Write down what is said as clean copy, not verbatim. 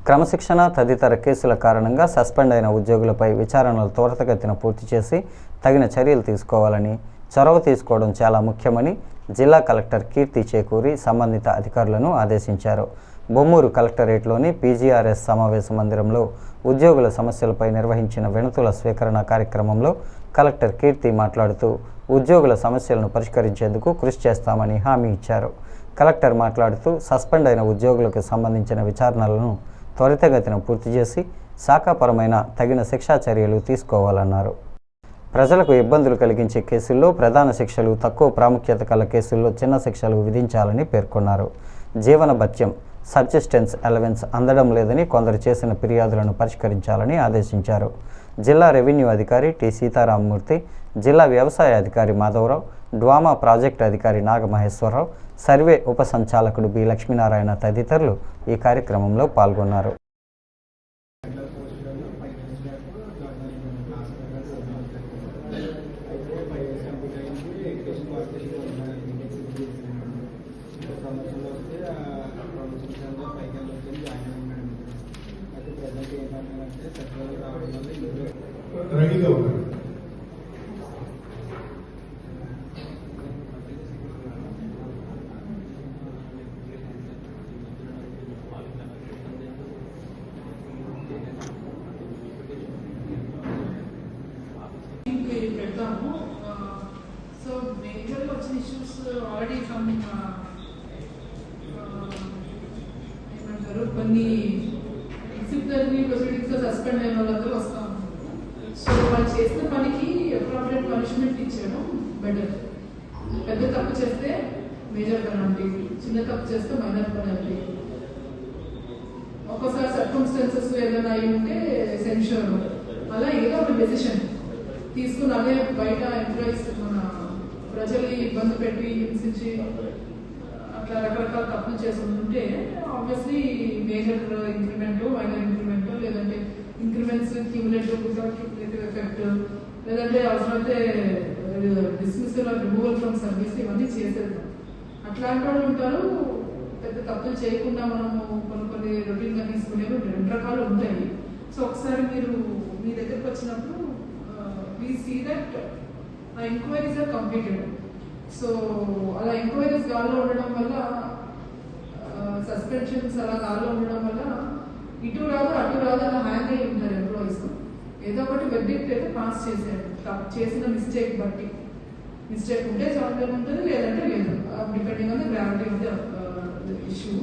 క్రమశిక్షణ తదితర కేసుల కారణంగా సస్పెండ్ అయిన ఉద్యోగులపై విచారణలు త్వరితగతిన పూర్తి చేసి తగిన చర్యలు తీసుకోవాలని, చొరవ తీసుకోవడం చాలా ముఖ్యమని జిల్లా కలెక్టర్ కీర్తి చేకూరి సంబంధిత అధికారులను ఆదేశించారు. బొమ్మూరు కలెక్టరేట్లోని పీజీఆర్ఎస్ సమావేశ మందిరంలో ఉద్యోగుల సమస్యలపై నిర్వహించిన వినతుల స్వీకరణ కార్యక్రమంలో కలెక్టర్ కీర్తి మాట్లాడుతూ ఉద్యోగుల సమస్యలను పరిష్కరించేందుకు కృషి చేస్తామని హామీ ఇచ్చారు. కలెక్టర్ మాట్లాడుతూ సస్పెండ్ అయిన ఉద్యోగులకు సంబంధించిన విచారణలను త్వరితగతిన పూర్తి చేసి శాఖాపరమైన తగిన శిక్షా చర్యలు తీసుకోవాలన్నారు. ప్రజలకు ఇబ్బందులు కలిగించే కేసుల్లో ప్రధాన శిక్షలు, తక్కువ ప్రాముఖ్యత కల కేసుల్లో చిన్న శిక్షలు విధించాలని పేర్కొన్నారు. జీవన భత్యం, సబ్సిస్టెన్స్ అలవెన్స్ అందడం లేదని కొందరు చేసిన ఫిర్యాదులను పరిష్కరించాలని ఆదేశించారు. జిల్లా రెవెన్యూ అధికారి టి సీతారామమూర్తి, జిల్లా వ్యవసాయ అధికారి మాధవరావు, డ్వామా ప్రాజెక్టు అధికారి నాగమహేశ్వరరావు, సర్వే ఉప సంచాలకుడు బి లక్ష్మీనారాయణ తదితరులు ఈ కార్యక్రమంలో పాల్గొన్నారు. రెడీగా ఉన్నారు. పెడతాము. సో మేజర్గా వచ్చిన ఇష్యూస్ ఆల్రెడీ ఫ్రమ్ ఏమంటారు కొన్ని డిసిప్లినరీ ప్రొసీడింగ్స్లో సస్పెండ్ అయిన వాళ్ళందరూ వస్తాము. సో వాళ్ళు చేసిన పనికి అప్రాప్రియేట్ పనిష్మెంట్ ఇచ్చాడు బెటర్. పెద్ద తప్పు చేస్తే మేజర్ పెనాల్టీ, చిన్న తప్పు చేస్తే మైనర్ పెనాల్టీ. ఒక్కోసారి సర్కమ్స్టాన్సెస్ ఏదైనా అయి ఉంటే సెన్షర్, అలా ఏదో ఒక డెసిషన్ తీసుకుని అదే బయట ఎంప్లాయీస్ మన ప్రజల్ని ఇబ్బంది పెట్టి హింసించి అట్లా రకరకాల తప్పులు చేసి ఉంటే obviously major increment, minor increment, లేదంటే ఇంక్రిమెంట్స్ క్యూములేటివ్ ఎఫెక్ట్, లేదంటే అవసరమైతే dismissal or removal from service, ఇవన్నీ చేసేద్దాం. అట్లాంటి వాళ్ళు ఉంటారు. పెద్ద తప్పులు చేయకుండా మనము కొన్ని రొటీన్గా తీసుకునేవి రెండు రకాలు ఉంటాయి. సో ఒకసారి మీరు మీ దగ్గరకు వచ్చినప్పుడు we see that inquiries are completed. So అలా ఎంక్వైరీస్ గాల్లో ఉండడం వల్ల, సస్పెన్షన్స్ అలా గాల్లో ఉండడం వల్ల ఇటు రాదు అటు రాదు అలా హ్యాంగ్ అయి ఉంటారు ఎంప్లాయీస్. ఏదో ఒకటి వెర్డిక్ట్ అయితే పాస్ చేశారు. చేసిన మిస్టేక్ బట్టి, మిస్టేక్ ఉంటే జాబ్ ఉంటుంది, లేదంటే లేదు, depending on the gravity of the issue.